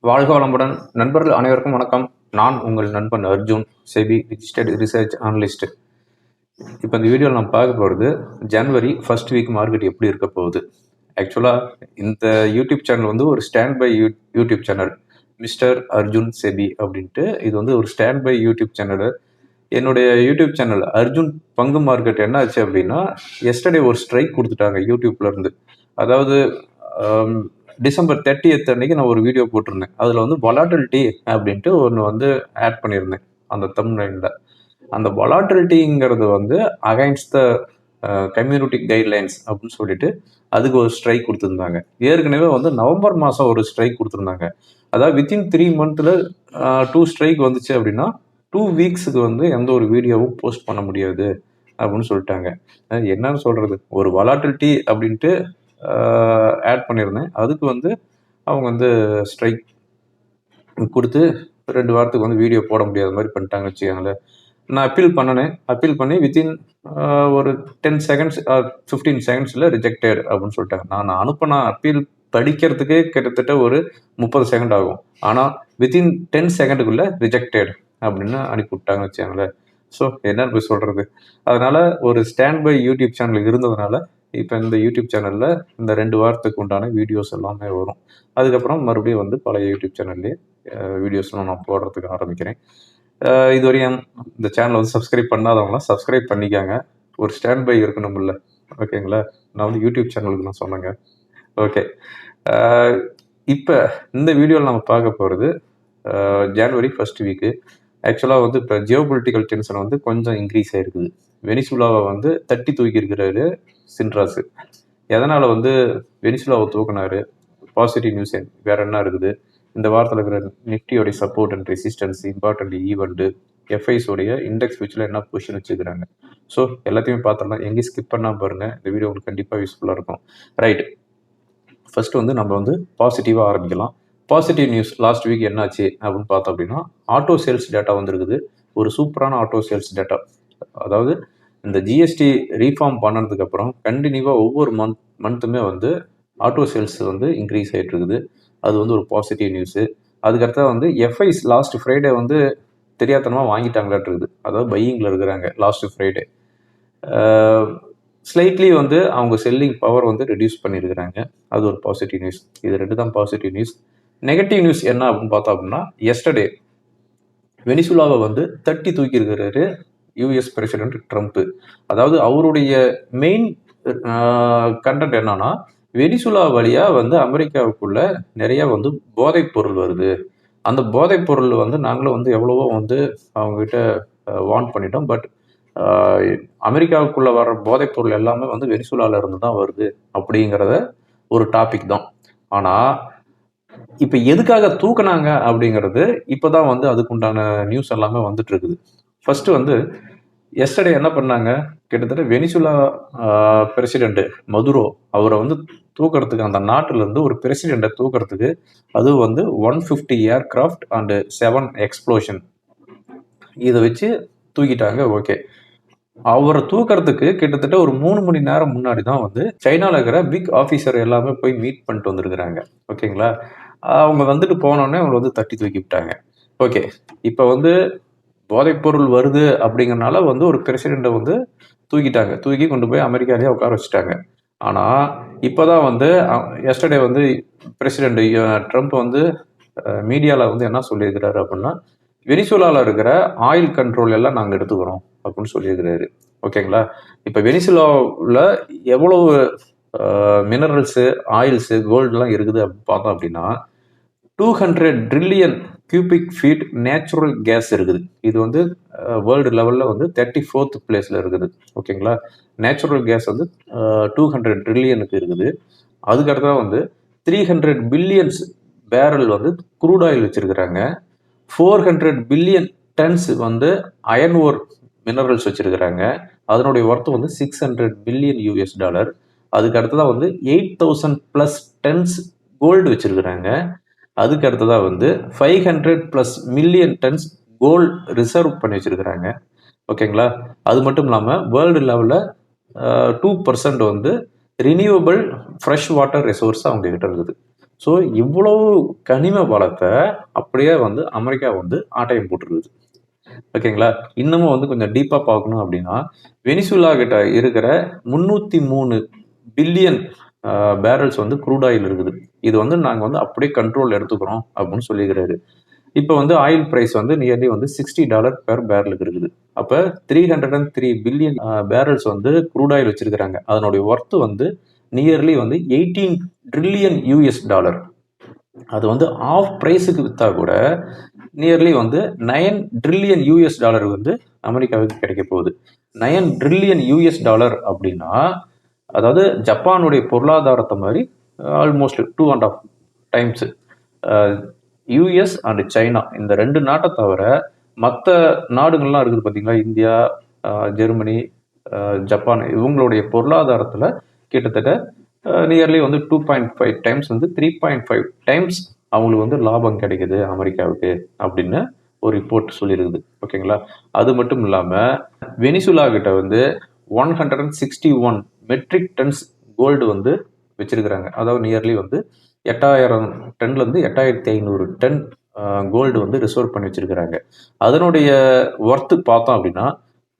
வாழ்க வளமுடன். நண்பர்கள் அனைவருக்கும் வணக்கம். நான் உங்கள் நண்பன் Arjun, SEBI registered research analyst. இப்போ இந்த வீடியோவில் நம்ம பார்க்க போகிறது ஜனவரி ஃபர்ஸ்ட் வீக் மார்க்கெட் எப்படி இருக்க போகுது. ஆக்சுவலாக இந்த யூடியூப் சேனல் வந்து ஒரு stand by YouTube channel, mister Arjun செபி அப்படின்ட்டு. இது வந்து ஒரு ஸ்டாண்ட் பை யூடியூப் சேனல். என்னுடைய யூடியூப் சேனல் அர்ஜுன் பங்கு மார்க்கெட் என்ன ஆச்சு அப்படின்னா, எஸ்டர்டே ஒரு ஸ்ட்ரைக் கொடுத்துட்டாங்க யூடியூப்லேருந்து. அதாவது டிசம்பர் 30th அன்னைக்கு நான் ஒரு வீடியோ போட்டிருந்தேன். அதில் வந்து வொலாட்டிலிட்டி அப்படின்ட்டு ஒன்று வந்து ஆட் பண்ணியிருந்தேன் அந்த தம்ப்நெயில்ல. அந்த வொலாட்டிலிட்டிங்கிறது வந்து அகைன்ஸ்ட் த கம்யூனிட்டி கைட்லைன்ஸ் அப்படின்னு சொல்லிட்டு அதுக்கு ஒரு ஸ்ட்ரைக் கொடுத்துருந்தாங்க. ஏற்கனவே வந்து நவம்பர் மாதம் ஒரு ஸ்ட்ரைக் கொடுத்துருந்தாங்க. அதாவது வித்தின் 3 months 2 ஸ்ட்ரைக் வந்துச்சு அப்படின்னா 2 weeksக்கு வந்து எந்த ஒரு வீடியோவும் போஸ்ட் பண்ண முடியாது அப்படின்னு சொல்லிட்டாங்க. என்னன்னு சொல்றது, ஒரு வொலாட்டிலிட்டி அப்படின்ட்டு ஆட் பண்ணியிருந்தேன். அதுக்கு வந்து அவங்க வந்து ஸ்ட்ரைக் கொடுத்து 2 வாரத்துக்கு வந்து வீடியோ போட முடியாத மாதிரி பண்ணிட்டாங்க வச்சுக்கோங்களேன். நான் அப்பீல் பண்ணினேன். அப்பீல் பண்ணி வித்தின் ஒரு 10 seconds 15 seconds ரிஜெக்டட் அப்படின்னு சொல்லிட்டாங்க. நான் அனுப்பின அப்பீல் படிக்கிறதுக்கே கிட்டத்தட்ட ஒரு 30 செகண்ட் ஆகும். ஆனால் வித்தின் 10 செகண்டுக்குள்ள ரிஜெக்டட் அப்படின்னு அனுப்பி விட்டாங்கன்னு வச்சுக்கோங்களேன். ஸோ என்னன்னு போய் சொல்கிறது. அதனால் ஒரு ஸ்டாண்ட் பை யூடியூப் சேனல் இருந்ததுனால இப்போ இந்த யூடியூப் சேனலில் இந்த 2 வாரத்துக்கு உண்டான வீடியோஸ் எல்லாமே வரும். அதுக்கப்புறம் மறுபடியும் வந்து பழைய யூடியூப் சேனல்லே வீடியோஸ்லாம் நான் போடுறதுக்கு ஆரம்பிக்கிறேன். இதுவரையும் இந்த சேனலை வந்து சப்ஸ்கிரைப் பண்ணாதவங்களாம் சப்ஸ்கிரைப் பண்ணிக்காங்க. ஒரு ஸ்டாண்ட் பை இருக்கணும்ல, ஓகேங்களா? நான் வந்து யூடியூப் சேனலுக்கு நான் சொன்னேங்க. ஓகே, இப்போ இந்த வீடியோவில் நம்ம பார்க்க போகிறது ஜனவரி ஃபர்ஸ்ட் வீக்கு. ஆக்சுவலாக வந்து இப்போ ஜியோபொலிட்டிக்கல் டென்ஷன் வந்து கொஞ்சம் இன்க்ரீஸ் ஆகிருக்குது. வெனிசுலாவை வந்து தட்டி தூக்கி இருக்கிறாரு சின்ராஸு. எதனால் வந்து வெனிசுலாவை தூக்கினாரு? பாசிட்டிவ் நியூஸ் வேறு என்ன இருக்குது? இந்த வாரத்தில் இருக்கிற நிஃப்டியோடைய support and resistance, important event, எஃப்ஐஸோடைய இண்டெக்ஸ் ஃபியூச்சரில் என்ன பொசிஷன் வச்சுக்கிறாங்க. ஸோ எல்லாத்தையுமே பார்த்துடலாம். எங்கேயும் ஸ்கிப் பண்ணால் பாருங்கள். இந்த வீடியோ உங்களுக்கு கண்டிப்பாக யூஸ்ஃபுல்லாக இருக்கும். ரைட், ஃபர்ஸ்ட் வந்து நம்ம வந்து பாசிட்டிவாக ஆரம்பிக்கலாம். பாசிட்டிவ் நியூஸ் லாஸ்ட் வீக் என்னாச்சு அப்படின்னு பார்த்தோம் அப்படின்னா, ஆட்டோ சேல்ஸ் டேட்டா வந்துருக்குது. ஒரு சூப்பரான ஆட்டோ சேல்ஸ் டேட்டா. அதாவது இந்த ஜிஎஸ்டி ரீஃபார்ம் பண்ணதுக்கப்புறம் கண்டினியூவாக ஒவ்வொரு மந்த்துமே வந்து ஆட்டோ சேல்ஸ் வந்து இன்க்ரீஸ் ஆகிட்டு இருக்குது. அது வந்து ஒரு பாசிட்டிவ் நியூஸு. அதுக்கடுத்தா வந்து எஃப்ஐஸ் லாஸ்ட் ஃப்ரைடே வந்து தெரியாதனமாக வாங்கிட்டாங்களாட்டு இருக்குது. அதாவது பையிங்கில் இருக்கிறாங்க லாஸ்ட் ஃப்ரைடே. ஸ்லைட்லி வந்து அவங்க செல்லிங் பவர் வந்து ரெடியூஸ் பண்ணியிருக்கிறாங்க. அது ஒரு பாசிட்டிவ் நியூஸ். இது 2 தான் பாசிட்டிவ் நியூஸ். நெகட்டிவ் நியூஸ் என்ன அப்படின்னு பார்த்தோம் அப்படின்னா, எஸ்டர்டே வெனிசுலாவை வந்து தட்டி தூக்கி இருக்கிறாரு யூஎஸ் பிரசிடென்ட் ட்ரம்ப்பு. அதாவது அவருடைய மெயின் கண்டென்ட் என்னன்னா, வெனிசுலா வழியாக வந்து அமெரிக்காவுக்குள்ள நிறைய வந்து போதைப் பொருள் வருது. அந்த போதைப் பொருள் வந்து நாங்களும் வந்து எவ்வளவோ வந்து அவங்ககிட்ட வார்ன் பண்ணிட்டோம். பட் அமெரிக்காவுக்குள்ள வர்ற போதைப் பொருள் எல்லாமே வந்து வெனிசுலால இருந்து தான் வருது அப்படிங்கிறத ஒரு டாபிக் தான். ஆனால் இப்போ எதுக்காக தூக்குனாங்க அப்படிங்கிறது இப்போதான் வந்து அதுக்குண்டான நியூஸ் எல்லாமே வந்துட்டு இருக்குது. ஃபர்ஸ்ட் வந்து எஸ்டர்டே என்ன பண்ணாங்க, கிட்டத்தட்ட வெனிசுலா பிரசிடென்ட் மதுரோ அவரை வந்து தூக்கிறதுக்கு, அந்த நாட்டிலேருந்து ஒரு பிரசிடெண்ட்டை தூக்கிறதுக்கு, அது வந்து 150 ஏர்கிராஃப்ட் அண்ட் 7 எக்ஸ்ப்ளோஷன் இதை வச்சு தூக்கிட்டாங்க. ஓகே, அவரை தூக்கிறதுக்கு கிட்டத்தட்ட ஒரு 3 மணி நேரம் முன்னாடி தான் வந்து சைனாவில் இருக்கிற பிக் ஆஃபீஸர் எல்லாமே போய் மீட் பண்ணிட்டு வந்துருக்குறாங்க. ஓகேங்களா? அவங்க வந்துட்டு போனோடனே அவங்களை வந்து தட்டி தூக்கி விட்டாங்க. ஓகே, இப்போ வந்து போதைப்பொருள் வருது அப்படிங்கிறனால வந்து ஒரு பிரசிடெண்ட்டை வந்து தூக்கிட்டாங்க. தூக்கி கொண்டு போய் அமெரிக்காலேயே உட்கார வச்சுட்டாங்க. ஆனால் இப்போ தான் வந்து எஸ்டர்டே வந்து பிரசிடெண்ட் ட்ரம்ப் வந்து மீடியாவில் வந்து என்ன சொல்லியிருக்கிறாரு அப்படின்னா, வெனிசுலாவில் இருக்கிற ஆயில் கண்ட்ரோல் எல்லாம் நாங்கள் எடுத்துக்கிறோம் அப்படின்னு சொல்லியிருக்கிறாரு. ஓகேங்களா? இப்போ வெனிசுலாவில் எவ்வளவு மினரல்ஸு, ஆயில்ஸு, கோல்டுலாம் இருக்குது அப்படின்னு பார்த்தோம் அப்படின்னா 200 trillion cubic feet natural gas இருக்குது. இது வந்து வேர்ல்டு லெவலில் வந்து 34th பிளேஸில் இருக்குது. ஓகேங்களா? நேச்சுரல் கேஸ் வந்து 200 ட்ரில்லியனுக்கு இருக்குது. அதுக்கடுத்ததான் வந்து 300 பில்லியன்ஸ் பேரல் வந்து க்ரூட் ஆயில் வச்சுருக்கிறாங்க. 400 பில்லியன் டன்ஸ் வந்து அயன் ஓர் மினரல்ஸ் வச்சுருக்கிறாங்க. அதனுடைய ஒர்த்து வந்து $600 பில்லியன். அதுக்கு அடுத்ததாக வந்து 8,000+ டன்ஸ் கோல்டு வச்சுருக்கிறாங்க. அதுக்கு அடுத்ததாக வந்து 500+ மில்லியன் டன்ஸ் கோல்டு ரிசர்வ் பண்ணி வச்சுருக்கிறாங்க. ஓகேங்களா? அது மட்டும் இல்லாமல் வேர்ல்டு லெவலில் 2% வந்து ரினியூவபிள் ஃப்ரெஷ் வாட்டர் ரிசோர்ஸ் அவங்க கிட்ட இருக்குது. ஸோ இவ்வளவு கனிம வளத்தை அப்படியே வந்து அமெரிக்கா வந்து ஆட்டையம் போட்டுருக்குது. ஓகேங்களா? இன்னமும் வந்து கொஞ்சம் டீப்பா பார்க்கணும் அப்படின்னா, வெனிசுலா கிட்ட இருக்கிற 303 பில்லியன் பேரல்ஸ் வந்து க்ரூட் ஆயில் இருக்குது. இது வந்து நாங்க வந்து அப்படியே கண்ட்ரோல் எடுத்துக்கிறோம் அப்படின்னு சொல்லிக்கிறாரு. இப்போ வந்து ஆயில் பிரைஸ் வந்து நியர்லி வந்து $60 பெர் பேரலுக்கு இருக்குது. அப்போ 303 பில்லியன் பேரல்ஸ் வந்து க்ரூட் ஆயில் வச்சிருக்கிறாங்க. அதனுடைய ஒர்த்து வந்து நியர்லி வந்து 18 ட்ரில்லியன் US$. அது வந்து ஆஃப் ப்ரைஸுக்கு விற்றா கூட நியர்லி வந்து 9 ட்ரில்லியன் US$ வந்து அமெரிக்காவுக்கு கிடைக்க போகுது. 9 ட்ரில்லியன் US$ அப்படின்னா அதாவது ஜப்பானுடைய பொருளாதாரத்தை மாதிரி almost 2.5 times. US and China இந்த 2 நாட்டை தவிர மற்ற நாடுகள்லாம் இருக்குது பார்த்தீங்களா, இந்தியா, ஜெர்மனி, ஜப்பான், இவங்களுடைய பொருளாதாரத்தில் கிட்டத்தட்ட நியர்லி வந்து 2.5 டைம்ஸ் வந்து 3.5 டைம்ஸ் அவங்களுக்கு வந்து லாபம் கிடைக்குது அமெரிக்காவுக்கு அப்படின்னு ஒரு ரிப்போர்ட் சொல்லியிருக்குது. ஓகேங்களா? அது மட்டும் இல்லாமல் வெனிசுலா கிட்ட வந்து 161 மெட்ரிக் டன்ஸ் கோல்டு வந்து வச்சிருக்கிறாங்க. அதாவது நியர்லி வந்து 8000 டன்லேருந்து 8500 டன் கோல்டு வந்து ரிசர்வ் பண்ணி வச்சிருக்கிறாங்க. அதனுடைய ஒர்த்து பார்த்தோம் அப்படின்னா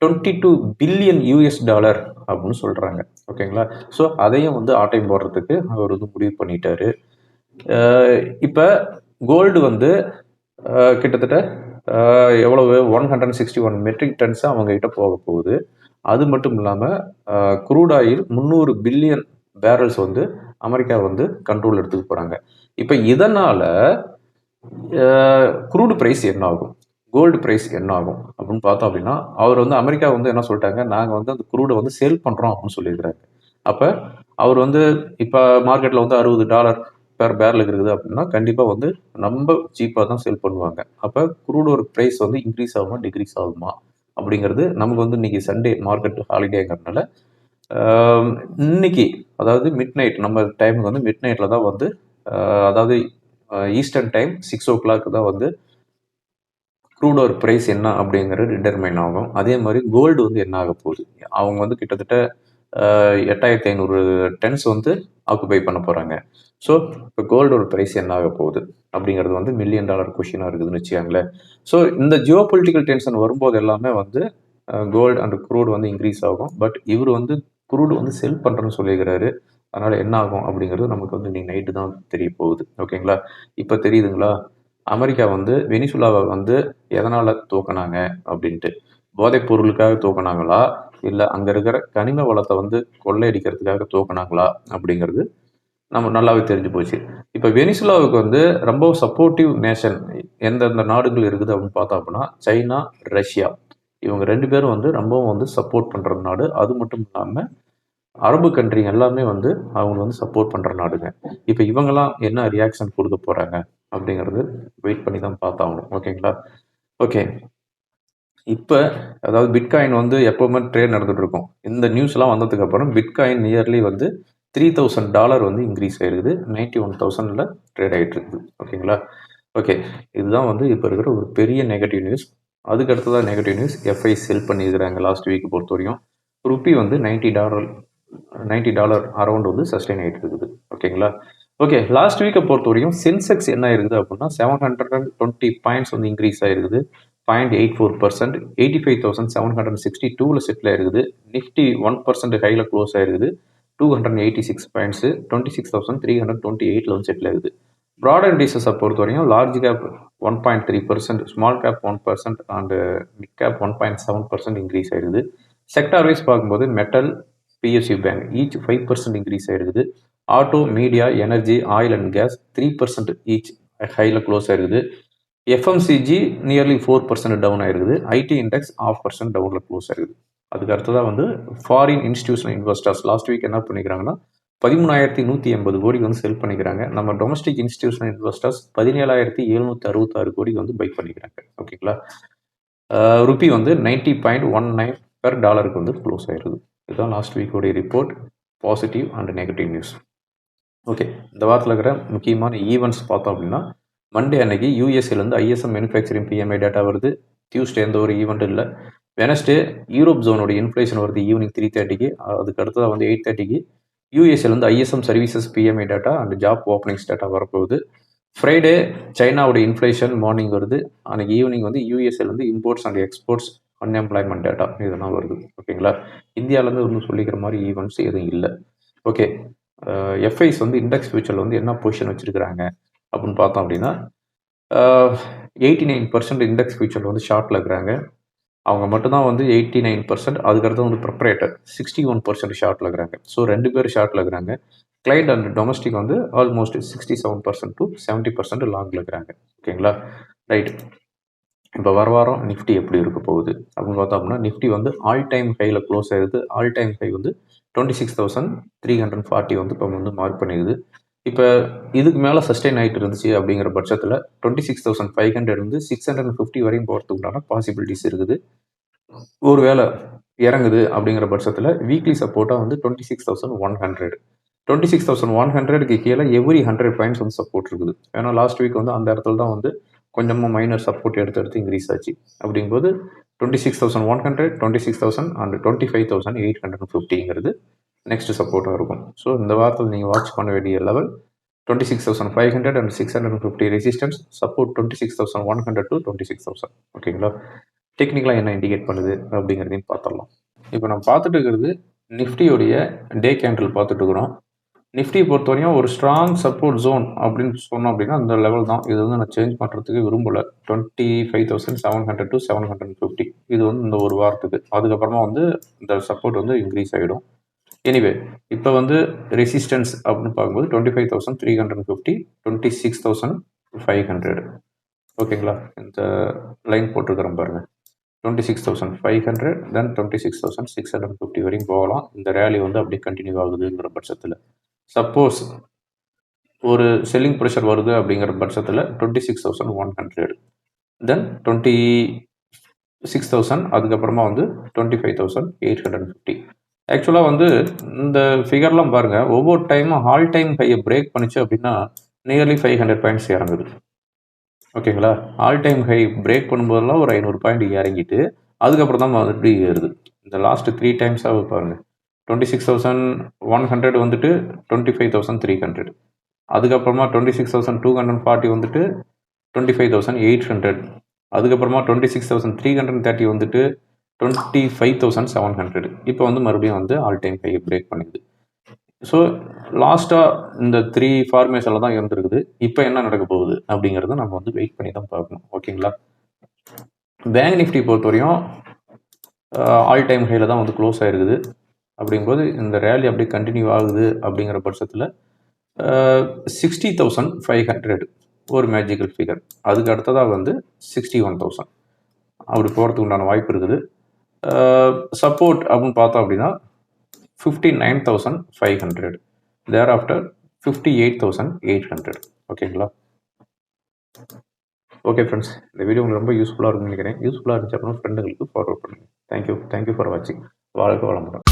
22 பில்லியன் US$ அப்படின்னு சொல்கிறாங்க. ஓகேங்களா? ஸோ அதையும் வந்து ஆட்டையும் போடுறதுக்கு அவர் வந்து முடிவு பண்ணிட்டாரு. இப்போ கோல்டு வந்து கிட்டத்தட்ட எவ்வளவு 161 மெட்ரிக் டன்ஸ் அவங்க கிட்ட போக போகுது. அது மட்டும் இல்லாமல் க்ரூட் ஆயில் 300 பில்லியன் பேரல்ஸ் வந்து அமெரிக்கா வந்து கண்ட்ரோல் எடுத்துக்க போகிறாங்க. இப்போ இதனால் க்ரூடு ப்ரைஸ் என்ன ஆகும், கோல்டு ப்ரைஸ் என்ன ஆகும் அப்படின்னு பார்த்தோம் அப்படின்னா, அவர் வந்து அமெரிக்கா வந்து என்ன சொல்லிட்டாங்க, நாங்கள் வந்து அந்த க்ரூடை வந்து சேல் பண்ணுறோம் அப்படின்னு சொல்லியிருக்கிறாங்க. அப்போ அவர் வந்து இப்போ மார்க்கெட்டில் வந்து $60 பெர் பேரலுக்கு இருக்குது அப்படின்னா கண்டிப்பாக வந்து ரொம்ப சீப்பாக தான் சேல் பண்ணுவாங்க. அப்போ க்ரூடோட ப்ரைஸ் வந்து இன்க்ரீஸ் ஆகுமா டிக்ரீஸ் ஆகுமா அப்படிங்கிறது நமக்கு வந்து இன்னைக்கு சண்டே மார்க்கெட் ஹாலிடேங்கிறதுனால இன்னைக்கு அதாவது மிட் நைட் நம்ம டைமுக்கு வந்து மிட் நைட்டில் தான் வந்து அதாவது ஈஸ்டர்ன் டைம் 6 o'clock தான் வந்து க்ரூடோட ப்ரைஸ் என்ன அப்படிங்கிறது டிட்டர்மைன் ஆகும். அதே மாதிரி கோல்டு வந்து என்ன ஆக போகுது, அவங்க வந்து கிட்டத்தட்ட 8500 டன்ஸ் வந்து ஆக்குபை பண்ண போகிறாங்க. ஸோ இப்போ கோல்டோட ப்ரைஸ் என்ன ஆக போகுது அப்படிங்கிறது வந்து $1 million கொஷினாக இருக்குதுன்னு வச்சுக்காங்களேன். ஸோ இந்த ஜியோ பொலிட்டிக்கல் டென்ஷன் வரும்போது எல்லாமே வந்து கோல்டு அண்ட் க்ரூட் வந்து இன்க்ரீஸ் ஆகும். பட் இவர் வந்து க்ரூடு வந்து செல் பண்ணுறேன்னு சொல்லியிருக்கிறாரு. அதனால் என்ன ஆகும் அப்படிங்கிறது நமக்கு வந்து இன்னைக்கு நைட்டு தான் தெரிய போகுது. ஓகேங்களா? இப்போ தெரியுதுங்களா, அமெரிக்கா வந்து வெனிசுலாவை வந்து எதனால் தூக்கினாங்க அப்படின்ட்டு. போதைப் பொருளுக்காக தூக்கினாங்களா, இல்லை அங்கே இருக்கிற கனிம வளத்தை வந்து கொள்ளையடிக்கிறதுக்காக தூக்கினாங்களா அப்படிங்கிறது நம்ம நல்லாவே தெரிஞ்சு போச்சு. இப்போ வெனிசுலாவுக்கு வந்து ரொம்ப சப்போர்ட்டிவ் நேஷன் எந்தெந்த நாடுகள் இருக்குது அப்படின்னு பார்த்தோம் அப்படின்னா, சைனா, ரஷ்யா, இவங்க 2 பேரும் வந்து ரொம்பவும் வந்து சப்போர்ட் பண்ணுற நாடு. அது மட்டும் இல்லாமல் அரபு கண்ட்ரி எல்லாமே வந்து அவங்க வந்து சப்போர்ட் பண்ணுற நாடுங்க. இப்போ இவங்கெல்லாம் என்ன ரியாக்ஷன் கொடுக்க போகிறாங்க அப்படிங்கிறது வெயிட் பண்ணி தான் பார்த்தாகணும். ஓகேங்களா? ஓகே, இப்போ அதாவது பிட்காயின் வந்து எப்போவுமே ட்ரேட் நடந்துட்டு இருக்கும். இந்த நியூஸ்லாம் வந்ததுக்கப்புறம் பிட்காயின் நியர்லி வந்து $3000 வந்து இன்க்ரீஸ் ஆகிருக்குது. 91,000ல் ட்ரேட் ஆகிட்டு இருக்குது. ஓகேங்களா? ஓகே, இதுதான் வந்து இப்போ இருக்கிற ஒரு பெரிய நெகட்டிவ் நியூஸ். அதுக்கு அடுத்ததான் நெகட்டிவ் நியூஸ், எஃப்ஐ செல் பண்ணியிருக்கிறாங்க லாஸ்ட் வீக் பொறுத்த வரையும். ருப்பி வந்து $90 அரௌண்ட் வந்து சஸ்டெயின் ஆகிட்டு இருக்குது. ஓகேங்களா? ஓகே, லாஸ்ட் வீக்கை பொறுத்த வரையும் சென்செக்ஸ் என்ன இருக்குது அப்படின்னா 720 பாயிண்ட்ஸ் வந்து இன்க்ரீஸ் ஆகிருக்குது. 0.84%, 85,762ல் செட்டில் ஆகிருக்குது. நிஃப்டி 1% ஹையில் க்ளோஸ் ஆகிருக்குது. 286 பாயிண்ட்ஸு 26,328ல் வந்து செட்டில் ஆகுது. ப்ராட் இண்டீசஸை பொறுத்த வரையும் large cap 1.3%, small cap 1% and mid cap 1.7% increase ஆகிருக்குது. செக்டார் வைஸ் பார்க்கும்போது metal, PSU bank each 5% increase ஆகிருக்குது. Auto, media, energy, oil and gas 3% each ஹையில் க்ளோஸ் ஆகிருக்குது. எஃப்எம்சிஜி நியர்லி 4% டவுன் ஆகிருக்குது. ஐடி இண்டெக்ஸ் 0.5% டவுனில் க்ளோஸ் ஆகிருக்குது. அதுக்கு அடுத்ததாக வந்து foreign institutional investors last week என்ன பண்ணிக்கிறாங்கன்னா 13,180 கோடிக்கு வந்து செல் பண்ணிக்கிறாங்க. நம்ம டொமஸ்டிக் இன்ஸ்டிடியூஷனல் இன்வெஸ்டர்ஸ் 17,766 கோடிக்கு வந்து பை பண்ணிக்கிறாங்க. ஓகேங்களா? ருப்பி வந்து 90.19 பெர் டாலருக்கு வந்து க்ளோஸ் ஆகிருக்குது. இதுதான் லாஸ்ட் வீக்கோடைய report, positive and negative news. Okay, இந்த வாரத்தில் இருக்கிற முக்கியமான ஈவெண்ட்ஸ் பார்த்தோம் அப்படின்னா, மண்டே அன்னைக்கு யூஎஸ்ஏலேருந்து ஐஎஸ்எம் மேனுஃபேக்சரிங் பிஎம்ஐ டேட்டா வருது. டியூஸ்டே எந்த ஒரு ஈவெண்ட்டும் இல்லை. வெனஸ்டே யூரோப் ஜோனோட இன்ஃப்ளேஷன் வருது ஈவினிங் 3:30க்கு. அதுக்கு அடுத்ததாக வந்து 8:30க்கு யூஎஸ்ஏலேருந்து ISM services PMI data and job openings data வரப்போகுது. ஃப்ரைடே சைனாவோட இன்ஃப்ளேஷன் மார்னிங் வருது. அன்றைக்கி ஈவினிங் வந்து யூஎஸ்ஏலேருந்து imports and exports unemployment data இதெல்லாம் வருது. ஓகேங்களா? இந்தியாவிலேருந்து ஒன்றும் சொல்லிக்கிற மாதிரி ஈவெண்ட்ஸ் எதுவும் இல்லை. ஓகே, எஃப்ஐஸ் வந்து இண்டெக்ஸ் ஃபியூச்சரில் வந்து என்ன பொசிஷன் வச்சுருக்கிறாங்க அப்படின்னு பார்த்தோம் அப்படின்னா 89% இண்டெக்ஸ் ஃபியூச்சரில் வந்து ஷார்ட்டில் இருக்கிறாங்க. அவங்க மட்டும்தான் வந்து 89%. அதுக்கடுத்து வந்து ப்ரிப்பரேட்டர் 61% ஷார்ட்டில் இருக்கிறாங்க. ஸோ 2 பேர் ஷார்ட்டில் இருக்கிறாங்க. கிளைண்ட் அண்ட் டொமஸ்டிக் வந்து ஆல்மோஸ்ட் 67% to 70% லாங்கில் இருக்கிறாங்க. ஓகேங்களா? ரைட். இப்போ வாரம் நிஃப்டி எப்படி இருக்க போகுது அப்படின்னு பார்த்தோம்னா, நிஃப்டி வந்து ஆல் டைம் ஹையில் க்ளோஸ் ஆகிடுது. ஆல் டைம் ஹை வந்து 26,340 வந்து இப்போ வந்து மார்க் பண்ணிடுது. இப்போ இதுக்கு மேலே சஸ்டெயின் ஆகிட்டு இருந்துச்சு அப்படிங்கிற பட்சத்தில் 26,500 இருந்து 650 வரையும் போகிறதுக்கு உண்டான பாசிபிலிட்டிஸ் இருக்குது. ஒரு வேளை இறங்குது அப்படிங்கிற பட்சத்தில் வீக்லி சப்போர்ட்டாக வந்து 26,100. 26,100க்கு கீழே எவ்ரி 100 பாயிண்ட்ஸ் வந்து சப்போர்ட் இருக்குது. ஏன்னா லாஸ்ட் வீக் வந்து அந்த இடத்துல தான் வந்து கொஞ்சமாக மைனர் சப்போர்ட் எடுத்து இன்க்ரீஸ் ஆச்சு. அப்படிங்கும்போது 26,100, 26,000 அண்ட் 25,850ங்கிறது நெக்ஸ்ட் சப்போர்ட்டாக இருக்கும். ஸோ இந்த வாரத்தில் நீங்கள் வாட்ச் பண்ண வேண்டிய level 26,500 and 650 resistance, support 26,100 to 26,000. ஓகேங்களா? டெக்னிக்கலாக என்ன இண்டிகேட் பண்ணுது அப்படிங்கிறதையும் பார்த்துடலாம். இப்போ நம்ம பார்த்துட்டு இருக்கிறது நிஃப்டியோடைய டே கேண்டில் பார்த்துட்டு இருக்கிறோம். நிஃப்டி பொறுத்தவரையும் ஒரு ஸ்ட்ராங் சப்போர்ட் ஜோன் அப்படின்னு சொன்னோம் அப்படின்னா அந்த லெவல் தான். இது வந்து நான் சேஞ்ச் பண்ணுறதுக்கு விரும்பலை. 25,700 to 750 இது வந்து இந்த ஒரு வாரத்துக்கு. அதுக்கப்புறமா வந்து இந்த சப்போர்ட் வந்து இன்க்ரீஸ் ஆகிடும். எனிவே இப்போ வந்து ரெசிஸ்டன்ஸ் அப்படின்னு பார்க்கும்போது 25,350, 26,500. ஓகேங்களா? இந்த லைன் போட்டிருக்கிறேன் பாருங்க. 26,500 தென் 26,650 வரையும் போகலாம். இந்த ரேலி வந்து அப்படியே கண்டினியூ ஆகுதுங்கிற பட்சத்தில், சப்போஸ் ஒரு செல்லிங் ப்ரெஷர் வருது அப்படிங்கிற பட்சத்தில் 26,100 தென் 26,000 அதுக்கப்புறமா வந்து 25,850. ஆக்சுவலாக வந்து இந்த ஃபிகர்லாம் பாருங்கள், ஒவ்வொரு டைமும் ஆல் டைம் ஹையை பிரேக் பண்ணிச்சு அப்படின்னா நியர்லி 500 பாயிண்ட்ஸ் இறங்குது. ஓகேங்களா? ஆல் டைம் ஹை பிரேக் பண்ணும்போதெல்லாம் ஒரு 500 பாயிண்ட் இறங்கிட்டு அதுக்கப்புறம் தான் மறுபடி ஏறுது. இந்த லாஸ்ட் 3 டைம்ஸாக பாருங்கள். 26,100 வந்துட்டு 25,300, அதுக்கப்புறமா 26,240 வந்துட்டு 25,800, அதுக்கப்புறமா 26,330 வந்துட்டு 25,700. இப்போ வந்து மறுபடியும் வந்து ஆல் டைம் ஹை பிரேக் பண்ணிடுது. ஸோ லாஸ்ட்டாக இந்த 3 ஃபார்மேஷனில் தான் இருந்திருக்குது. இப்போ என்ன நடக்க போகுது அப்படிங்கிறத நம்ம வந்து வெயிட் பண்ணி தான் பார்க்கணும். ஓகேங்களா? பேங்க் நிஃப்டி பொறுத்தவரையும் ஆல் டைம் ஹையில் தான் வந்து க்ளோஸ் ஆகிருக்குது. அப்படிங்கும்போது இந்த ரேலி அப்படியே கண்டினியூ ஆகுது அப்படிங்கிற பட்சத்தில் 60,500 ஒரு மேஜிக்கல் ஃபிகர். அதுக்கு அடுத்ததாக வந்து 61,000 அப்படி போகிறதுக்கு உண்டான வாய்ப்பு இருக்குது. சப்போர்ட் அப்படின்னு பார்த்தோம் அப்படின்னா 59,500, தேர் ஆஃப்டர் 58,800. ஓகேங்களா? ஓகே ஃப்ரெண்ட்ஸ், இந்த வீடியோ உங்களுக்கு ரொம்ப யூஸ்ஃபுல்லாக இருக்கும்னு நினைக்கிறேன். யூஸ்ஃபுல்லாக இருந்துச்சு அப்படின்னா ஃப்ரெண்டுங்களுக்கு ஃபார்வர்ட் பண்ணுங்கள். தேங்க்யூ ஃபார் வாட்சிங். வாழ்க வளமுடன்.